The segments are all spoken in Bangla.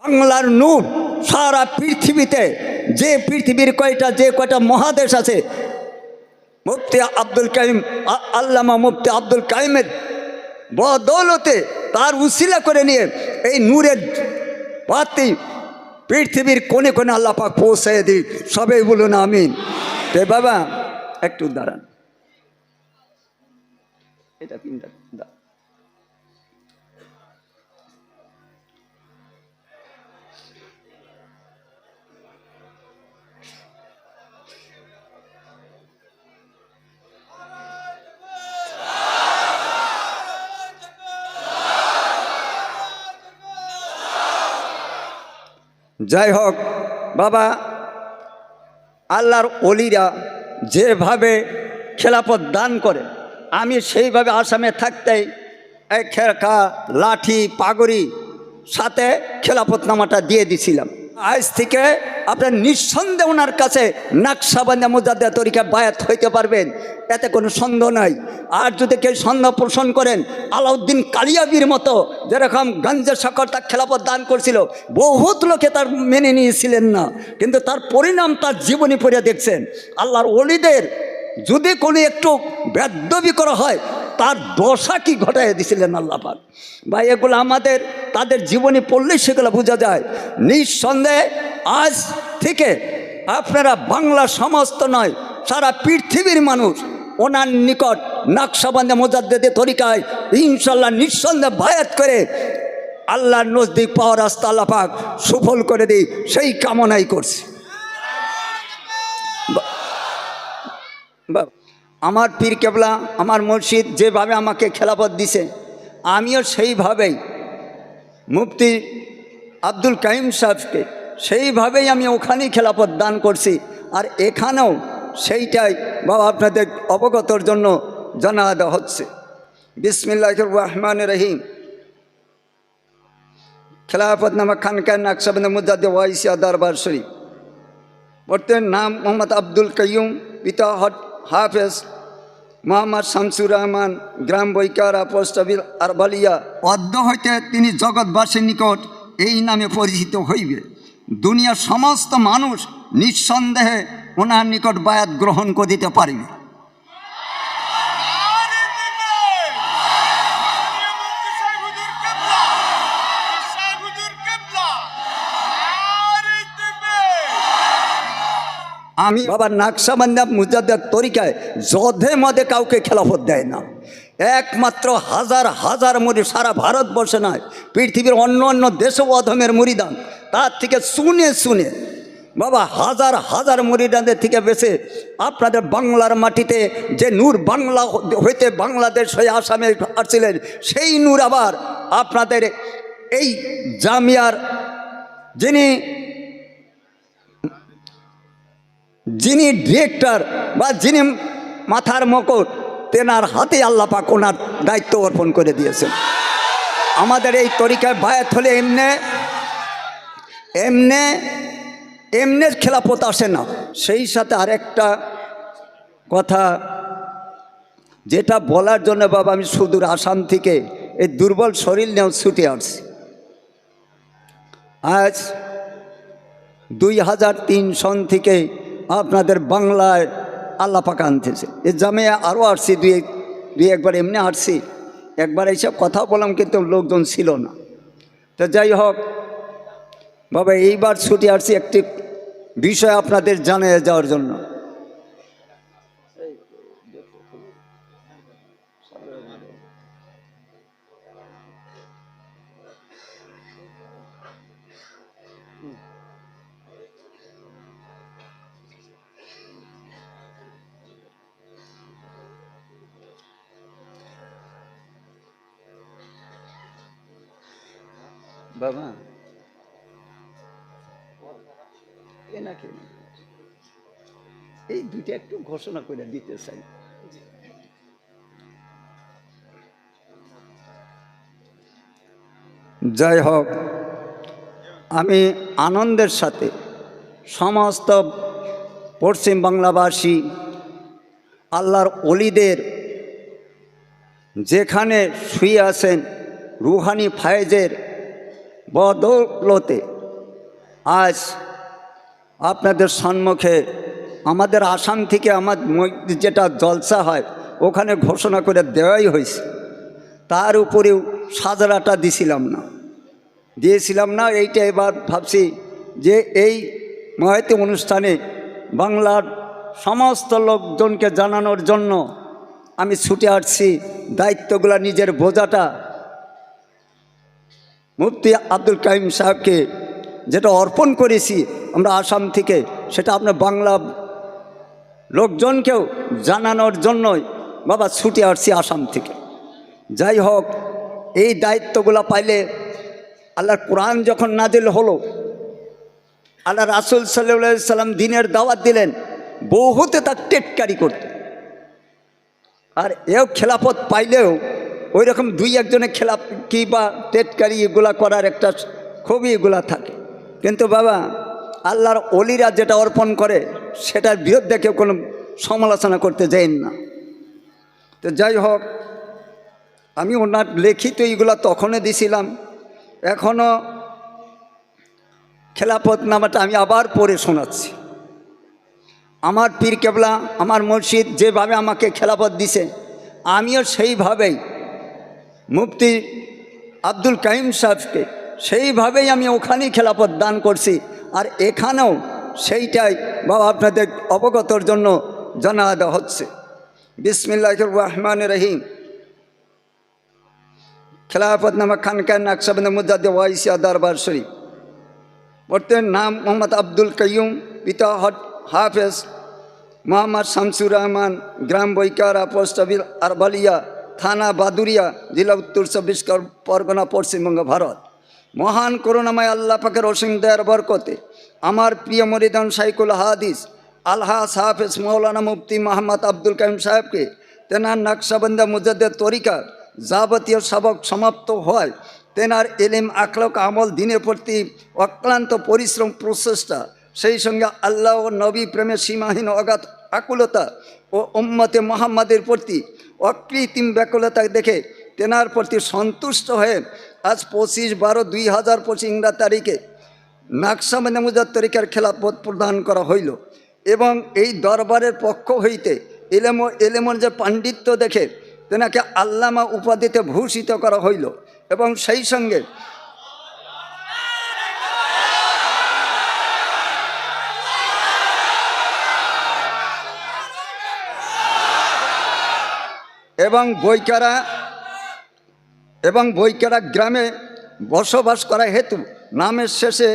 বাংলার নূর সারা পৃথিবীতে, যে পৃথিবীর কয়টা মহাদেশ আছে, মুফতি আব্দুল কাইম, আল্লামা মুফতি আব্দুল কাইমের বদৌলতে, তার উসিলা করে নিয়ে এই নূরের বাতি পৃথিবীর কোণে কোণে আল্লাহ পাক পৌঁছায় দিই। সবাই বলুন আমিন। তে বাবা একটু দাঁড়ান, এটা তিনটা যাই হোক বাবা, আল্লাহর ওলিরা যেভাবে খেলাফত দান করে, আমি সেইভাবে আসামে থাকতেই এক খেরকা লাঠি পাগড়ি সাথে খেলাফতনামাটা দিয়ে দিছিলাম। আজ থেকে আপনার নিঃসন্দেহে ওনার কাছে নাকশাবন্দি মুজাদ্দিদ তরিকা বায়াত হইতে পারবেন, এতে কোনো সন্দেহ নাই। আর যদি কেউ সন্দেহ পোষণ করেন, আলাউদ্দিন কালিয়াবির মতো যেরকম গঞ্জের সকর তার খেলাফত দান করছিল, বহুত লোকে তার মেনে নিয়েছিলেন না, কিন্তু তার পরিণাম তার জীবনী পড়ে দেখছেন। আল্লাহর ওলিদের যদি কোনো একটু বেদবি করা হয়, তার দশা কি ঘটায় দিছিলেন আল্লাহ পাক। ভাই এগুলো আমাদের তাদের জীবনী পড়লেই সেগুলো বোঝা যায়। নিঃসন্দেহে আজ থেকে আপনারা বাংলা সমস্ত নয়, সারা পৃথিবীর মানুষ ওনার নিকট নাকশাবন্দি মুজাদ্দিদ তরিকায় ইনশাল্লাহ নিঃসন্দেহে বায়াত করে আল্লাহর নজদিক পাওয়ার রাস্তা আল্লাহ পাক সুফল করে দিই, সেই কামনাই করছি। আমার পীর কেবলা, আমার মুর্শিদ যেভাবে আমাকে খেলাফত দিছে, আমিও সেইভাবেই মুফতি আব্দুল কাইম সাহেবকে সেইভাবেই আমি ওখানেই খেলাফত দান করছি। আর এখানেও সেইটাই বাবা আপনাদের অবগতর জন্য জানা দেওয়া হচ্ছে। বিসমিল্লাহির রহমানির রহিম। খেলাফতনামা খানকায় নাকশবন্দি মুজাদ্দিদ ওয়াইসিয়া দরবার শরীফ। বর্তমান নাম মোহাম্মদ আব্দুল কাইয়ুম, পিতা হাফেজ মোহাম্মদ শামসুর রহমান, গ্রাম বৈকারা, পোস্ট অফিস আরবালিয়া। অদ্য হইতে তিনি জগৎবাসীর নিকট এই নামে পরিচিত হইবে। দুনিয়ার সমস্ত মানুষ নিঃসন্দেহে ওনার নিকট বায়াত গ্রহণ করিতে পারিবে। আমি বাবা নাকশাবন্দি মুজাদ্দিদ তরিকায় যধে মধে কাউকে খেলাফত দেয় না। একমাত্র হাজার হাজার মুরিদ, সারা ভারতবর্ষে নয়, পৃথিবীর অন্য অন্য দেশেও অধমের মুরিদান, তার থেকে শুনে শুনে বাবা হাজার হাজার মুরিদানদের থেকে বেছে আপনাদের বাংলার মাটিতে যে নূর বাংলা হইতে বাংলাদেশ হয়ে আসামে আসছিলেন, সেই নূর আবার আপনাদের এই জামিয়ার যিনি ডিরেক্টর বা যিনি মাথার মুকুট, তেনার হাতে আল্লাহ পাক ওনার দায়িত্ব অর্পণ করে দিয়েছেন। আমাদের এই তরিকায় বায়াত হলে এমনে খেলাফত আসে না। সেই সাথে আরেকটা কথা যেটা বলার জন্য বাবা আমি সুদূর আসাম থেকে এই দুর্বল শরীর নিয়েও ছুটে আসছি। আজ 2003 সন থেকে আপনাদের বাংলায় আল্লাহ পাক আনতেছে। এ জামিয়া আরও আসছি, দুই একবার এমনি আসছি, একবার এইসব কথা বললাম কিন্তু লোকজন ছিল না। তো যাই হোক বাবা, এইবার ছুটি আসছি একটি বিষয় আপনাদের জানিয়ে যাওয়ার জন্য। বাবা এনাকে এই দুইটা একটু ঘোষণা করে দিতে চাই। যাই হোক, আমি আনন্দের সাথে সমস্ত পশ্চিম বাংলাবাসী আল্লাহর ওলিদের যেখানে শুয়ে আছেন রুহানি ফায়েজের বদৌলতে আজ আপনাদের সম্মুখে আমাদের আসাম থেকে আমার যেটা জলসা হয় ওখানে ঘোষণা করে দেওয়াই হয়েছে, তার উপরেও সাজরাটা দিয়েছিলাম না। এইটা এবার ভাবছি যে এই মহতী অনুষ্ঠানে বাংলার সমস্ত লোকজনকে জানানোর জন্য আমি ছুটে আসছি। দায়িত্বগুলো নিজের বোঝাটা মুফতি আব্দুল কাইম সাহেবকে যেটা অর্পণ করেছি আমরা আসাম থেকে, সেটা আপনার বাংলা লোকজনকেও জানানোর জন্যই বাবা ছুটে আসছি আসাম থেকে। যাই হোক, এই দায়িত্বগুলো পাইলে আল্লাহর কোরআন যখন নাজিল হলো, আল্লাহ রাসূল সাল্লাল্লাহু আলাইহি সাল্লাম দ্বীনের দাওয়াত দিলেন, বহুতে তার টেটকারি করত। আর এও খেলাফত পাইলেও ওই রকম দুই একজনে খেলাফ কি বা টেটকারি এগুলা করার একটা খুবই এগুলা থাকে। কিন্তু বাবা আল্লাহর অলিরা যেটা অর্পণ করে সেটার বিরুদ্ধে কেউ কোনো সমালোচনা করতে যাইন না। তো যাই হোক, আমি ওনার লিখিত এইগুলা তখনও দিছিলাম, এখনও খেলাফত নামাটা আমি আবার পড়ে শোনাচ্ছি। আমার পীর কেবলা, আমার মুর্শিদ যেভাবে আমাকে খেলাফত দিছে, আমিও সেইভাবেই মুফতি আব্দুল কাইম সাহেবকে সেইভাবেই আমি ওখানেই খেলাফত দান করছি। আর এখানেও সেইটাই বাবা আপনাদের অবগতর জন্য জানা দেওয়া হচ্ছে। বিসমিল্লাহির রহমানির রহিম। খেলাফতনামা খানকাহ নকশবন্দ মুজাদ্দিদ ওয়াইসিয়া দরবার শরীফ। বর্তমান নাম মোহাম্মদ আব্দুল কাইয়ুম, পিতা হাফেজ মোহাম্মদ শামসুর রহমান, গ্রাম বৈকারা, পোস্ট অফিস আরবালিয়া, থানা বাদুরিয়া, জেলা উত্তর ২৪ পরগনা, পশ্চিমবঙ্গ, ভারত। মহান করুণাময় আল্লাহ পাকের অসীম দয়ার বরকতে আমার প্রিয় মরিদান শাইখুল হাদিস আলহাজ হাফেজ মৌলানা মুফতি মোহাম্মদ আব্দুল কাইম সাহেবকে তেনার নকশবন্দ মুজাদ্দিদ তরিকার যাবতীয় সবক সমাপ্ত হয়, তেনার এলিম আখলাক আমল দিনের প্রতি অক্লান্ত পরিশ্রম প্রচেষ্টা, সেই সঙ্গে আল্লাহ ও নবী প্রেমে সীমাহীন অগাধ আকুলতা ও উম্মতে মুহাম্মাদের প্রতি অকৃত্রিম ব্যাকুলতা দেখে তেনার প্রতি সন্তুষ্ট হয়ে আজ 25/12/2025 ইংরেজি তারিখে নকশবন্দ মুজাদ্দিদ তরিকার খেলাফত প্রদান করা হইল। এবং এই দরবারের পক্ষ হইতে এলেমর যে পাণ্ডিত্য দেখে তেনাকে আল্লামা উপাধিতে ভূষিত করা হইল। এবং সেই সঙ্গে বৈকারা গ্রামে বসবাস করা হেতু নামের শেষে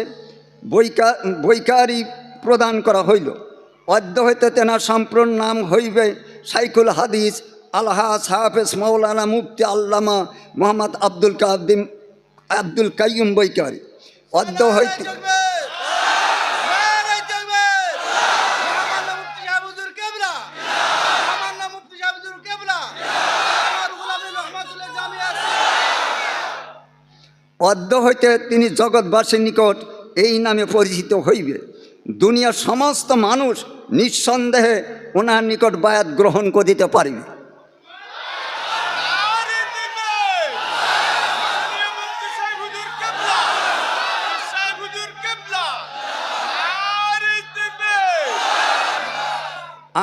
বৈকারি প্রদান করা হইল। অদ্য হইতে তেনার সম্পূর্ণ নাম হইবে শাইখুল হাদিস আলহাজ হাফেজ মৌলানা মুফতি আল্লামা মোহাম্মদ আব্দুল কাইয়ুম বৈকারি। অদ্য হইতে তিনি জগৎবাসীর নিকট এই নামে পরিচিত হইবে। দুনিয়ার সমস্ত মানুষ নিঃসন্দেহে ওনার নিকট বায়াত গ্রহণ করিতে পারিবে।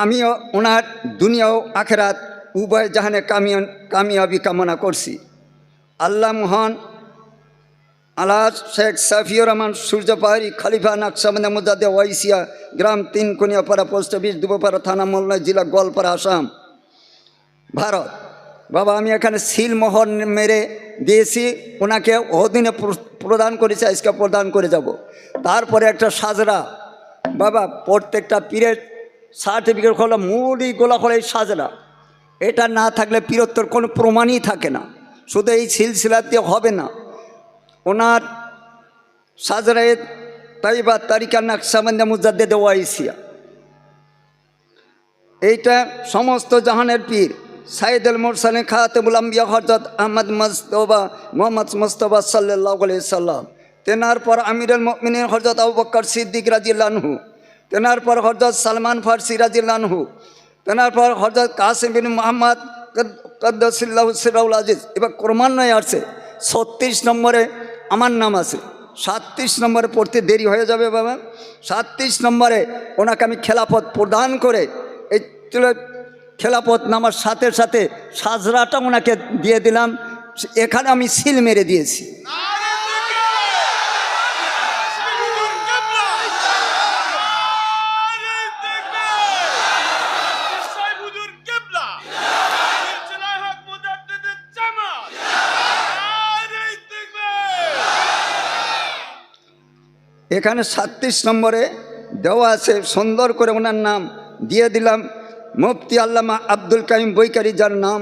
আমিও ওনার দুনিয়া ও আখেরাত উভয় জাহানে কামিয়াবি কামনা করছি। আল্লাহ মহান আলহাজ শেখ সাফিউর রহমান সূর্যপাহাড়ি খলিফা নকশবন্দ মুজাদ্দিদ ওয়াইসিয়া, গ্রাম ৩ কোনিয়াপাড়া, পোস্ট অফিস দুবপাড়া, থানা মোল্লা, জেলা গোয়ালপাড়া, আসাম, ভারত। বাবা আমি এখানে সিলমোহর মেরে দিয়েছি, ওনাকে ওদিনে প্রদান করেছি, আজকে প্রদান করে যাব। তারপরে একটা সাজরা, বাবা প্রত্যেকটা পীরের সার্টিফিকেট হলো মুড়ি গোলা হলো এই সাজরা। এটা না থাকলে পীরত্বর কোনো প্রমাণই থাকে না। শুধু এই সিলসিলাতে হবে না, ওনার সাজরায়ে তাইবা তারিকা নকশবন্দ মুজাদ্দিদ ওয়াইসিয়া, এইটা সমস্ত জাহানের পীর সাইদুল মুরসালিন খাতামুল আম্বিয়া হযরত আহমদ মোহাম্মদ মুস্তাফা সাল্লাল্লাহু আলাইহি সাল্লাম, তেনার পর আমিরুল মুমিনিন হযরত আবু বকর সিদ্দিক রাদিয়াল্লাহু আনহু, তেনার পর হযরত সালমান ফারসি রাদিয়াল্লাহু আনহু, তেনার পর হযরত কাসিম বিন মুহাম্মদ কদ্দাসাল্লাহু সিররাহুল আজিজ। এবার ক্রমান্বয়ে আসছে 36 নম্বরে আমার নাম আছে। 37 নম্বরে পড়তে দেরি হয়ে যাবে বাবা। 37 নম্বরে ওনাকে আমি খেলাফত প্রদান করে এই খেলাফত নামার সাথে সাথে সাজরাটা ওনাকে দিয়ে দিলাম। এখানে আমি সিল মেরে দিয়েছি। এখানে 37 নম্বরে দেওয়া আছে, সুন্দর করে ওনার নাম দিয়ে দিলাম। মুফতি আল্লামা আব্দুল কাইম বৈকারি, যার নাম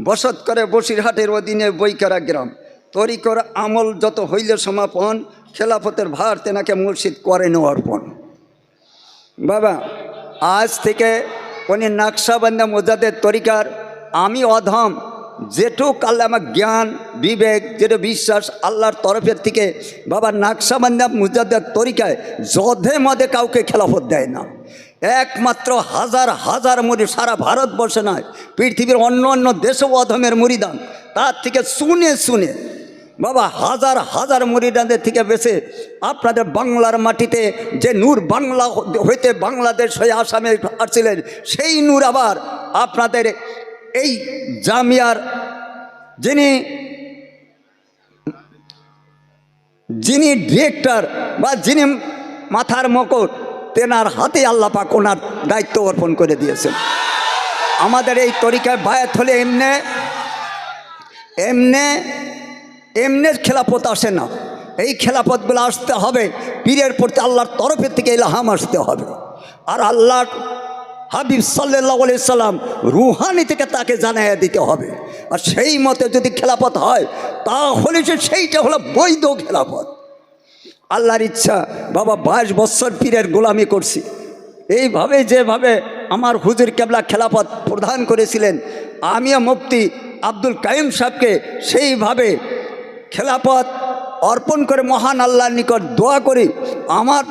বসত করে বসিরহাটের অধীনে বৈকারা গ্রাম। তরিকর আমল যত হইলে সমাপন, খেলাফতের ভার তেনাকে মুর্শিদ করেন অর্পণ। বাবা আজ থেকে উনি নাকশাবন্দা মোজাদের তরিকার আমি অধম যেটুক আল্লাহ আমার জ্ঞান বিবেক যেটা বিশ্বাস আল্লাহর তরফের থেকে বাবা নাকশাবন্দা মুজাদের তরিকায় যধে মধে কাউকে খেলাফত দেয় না। একমাত্র হাজার হাজার মুরিদ, সারা ভারতবর্ষে নয় পৃথিবীর অন্য অন্য দেশেও অধমের মুরিদান, তার থেকে শুনে শুনে বাবা হাজার হাজার মুরিদানদের থেকে বেছে আপনাদের বাংলার মাটিতে যে নূর বাংলা হইতে বাংলাদেশ হয়ে আসামে আসছিলেন, সেই নূর আবার আপনাদের এই জামিয়ার যিনি ডিরেক্টর বা যিনি মাথার মুকুট, তেনার হাতে আল্লাহ পাক ওনার দায়িত্ব অর্পণ করে দিয়েছেন। আমাদের এই তরিকায় বায়াত হলে এমনি খেলাফত আসে না। এই খেলাফতগুলো আসতে হবে পীরের প্রতি আল্লাহর তরফের থেকে ইলহাম আসতে হবে। আর আল্লাহর হাবিব সাল্লাল্লাহু আলাইহি সাল্লাম রুহানি থেকে তাকে জানাইয়া দিতে হবে। আর সেই মতে যদি খেলাফত হয় তাহলে সেইটা হলো বৈধ খেলাফত। আল্লাহর ইচ্ছা বাবা 22 বছর পীরের গোলামি করছি। এইভাবে যেভাবে আমার হুজুর কেবলা খেলাফত প্রদান করেছিলেন, আমিও মুফতি আব্দুল কাইম সাহেবকে সেইভাবে খেলাফত অর্পণ করে মহান আল্লাহর নিকট দোয়া করি। আমার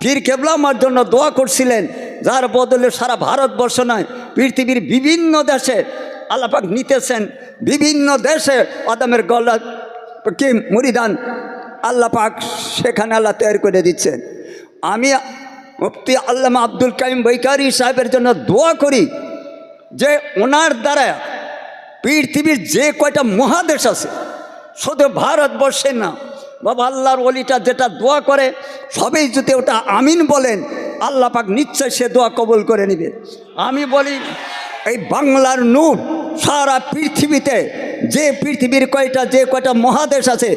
পীর কেবলা আমার জন্য দোয়া করছিলেন, যার বদলে সারা ভারতবর্ষ নয় পৃথিবীর বিভিন্ন দেশে আল্লাহ পাক নিতেছেন। বিভিন্ন দেশে আদমের গলা কি মুরিদান আল্লাহ পাক সেখানে আল্লাহ তৈরি করে দিচ্ছেন। আমি মুফতি আল্লামা আব্দুল কাইম বৈকারি সাহেবের জন্য দোয়া করি যে ওনার দ্বারা পৃথিবীর যে কয়টা মহাদেশ আছে, শুধু ভারতবর্ষে না বাবা, আল্লাহর ওলিটা যেটা দোয়া করে সবাই যদি ওটা আমিন বলেন, আল্লাহ পাক নিশ্চয় সে দোয়া কবুল করে নেবে। আমি বলি এই বাংলার নূর সারা পৃথিবীতে যে পৃথিবীর যে কয়টা মহাদেশ আছে,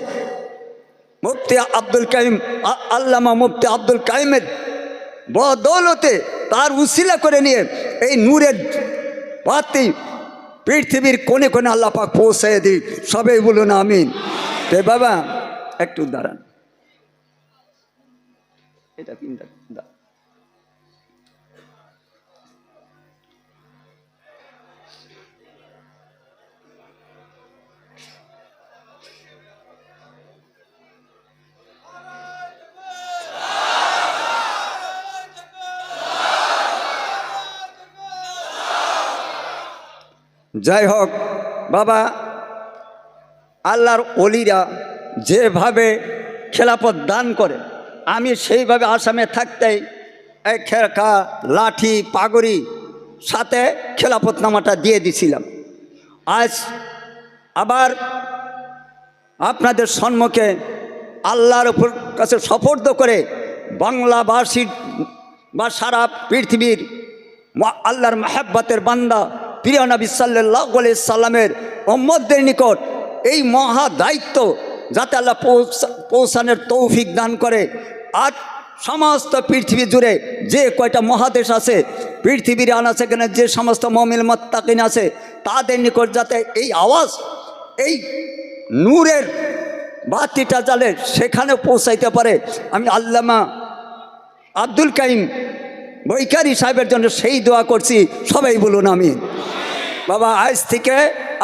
মুফতি আব্দুল কাইম আল্লামা মুফতি আব্দুল কাইমের বদৌলতে তার উসিলা করে নিয়ে এই নূরের বাতি পৃথিবীর কোণে কোণে আল্লাহ পাক পৌঁছে দিই। সবাই বলুন আমিন। তে বাবা একটু দাঁড়ান, এটা তিনটা যাই হোক বাবা, আল্লাহর ওলিরা যেভাবে খেলাফত দান করে আমি সেইভাবে আসামে থাকতেই এই খেরকা লাঠি পাগড়ি সাথে খেলাফতনামাটা দিয়ে দিছিলাম। আজ আবার আপনাদের সম্মুখে আল্লাহর উপর কাছে সফর্দ করে বাংলাভাষীর বা সারা পৃথিবীর আল্লাহর মাহাব্বতের বান্দা প্রিয় নবী সাল্লাল্লাহু আলাইহি সাল্লামের উম্মতদের নিকট এই মহা দায়িত্ব যাতে আল্লাহ পৌঁছানোর তৌফিক দান করে। আর সমস্ত পৃথিবী জুড়ে যে কয়টা মহাদেশ আছে পৃথিবীর আনাচেখানে যে সমস্ত মুমিন মুত্তাকিন আছে তাদের নিকট যাতে এই আওয়াজ এই নূরের বাতিটা জ্বালে সেখানে পৌঁছাইতে পারে, আমি আল্লামা আব্দুল কাইম বৈকারি সাহেবের জন্য সেই দোয়া করছি। সবাই বলুন আমিন। বাবা আজ থেকে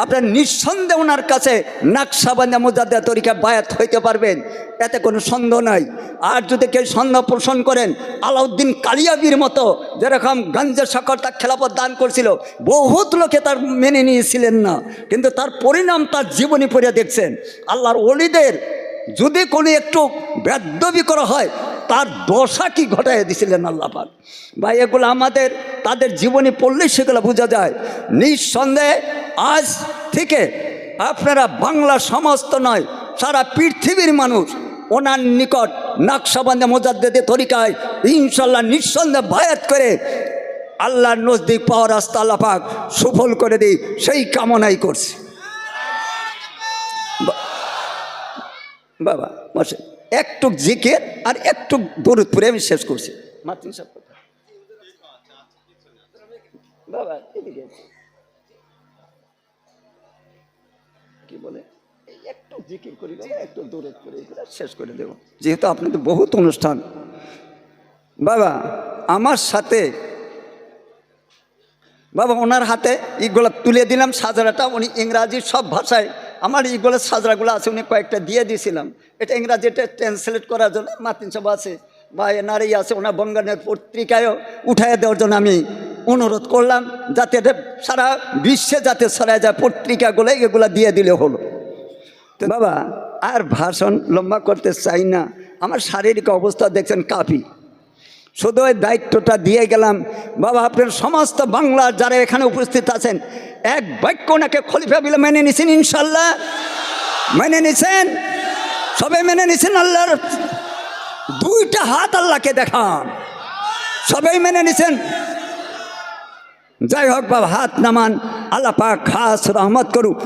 আপনার নিঃসন্দেহে ওনার কাছে নাকশাবন্দা মুজাদ্দিদ তরিকা বায়াত হইতে পারবেন, এতে কোনো সন্দেহ নাই। আর যদি কেউ সন্দেহ পোষণ করেন, আলাউদ্দিন কালিয়াবির মতো যেরকম গঞ্জের সকর তার খেলাফত দান করছিল, বহুত লোকে তার মেনে নিয়েছিলেন না, কিন্তু তার পরিণাম তার জীবনী পড়ে দেখছেন। আল্লাহর ওলিদের যদি কোনো একটু বেদবি করা হয় তার দশা কি ঘটায় দিছিলেন আল্লাহ পাক। ভাই এগুলো আমাদের তাদের জীবনে পড়লেই সেগুলো বোঝা যায়। নিঃসন্দেহে আজ থেকে আপনারা বাংলা সমস্ত নয়, সারা পৃথিবীর মানুষ ওনার নিকট নাকশবন্দে মোজাদ্দেদে তরিকায় ইনশাল্লাহ নিঃসন্দেহে বায়াত করে আল্লাহর নজদিক পাওয়ার রাস্তা আল্লাহ পাক সুফল করে দিই, সেই কামনাই করছি। বাবা বসে একটু জিকির আর একটু দরুদ পড়ে আমি শেষ করছি। মাতিন সব কথা বাবা এদিকে কি বলে একটু জিকির করি বাবা, একটু দরুদ পড়ে শেষ করে দেব, যেহেতু আপনাদের বহুত অনুষ্ঠান। বাবা আমার সাথে বাবা ওনার হাতে ইগুলো তুলে দিলাম সাজরাটা, উনি ইংরাজি সব ভাষায় আমার ইগুলো সাজরাগুলো আছে উনি কয়েকটা দিয়ে দিয়েছিলাম, এটা ইংরাজিটা ট্রান্সলেট করার জন্য মাতিন সব আছে বা এনারই আছে, ওনার বঙ্গানের পত্রিকায়ও উঠাইয়া দেওয়ার জন্য আমি অনুরোধ করলাম, যাতে এটা সারা বিশ্বে যাতে ছড়ায় যায় পত্রিকাগুলো, এগুলো দিয়ে দিলে হলো। তো বাবা আর ভাষণ লম্বা করতে চাই না, আমার শারীরিক অবস্থা দেখছেন কাফি, শুধু ওই দায়িত্বটা দিয়ে গেলাম। বাবা আপনার সমস্ত বাংলার যারা এখানে উপস্থিত আছেন এক বাক্য ওনাকে খলিফা বলে মেনে নিছেন, ইনশাল্লাহ মেনে নিছেন, সবাই মেনে নিছেন। আল্লাহর দুইটা হাত আল্লাহকে দেখান, সবাই মেনে নিছেন। যাই হোক বাবা হাত নামান, আল্লাহ পাক খাস রহমত করুক।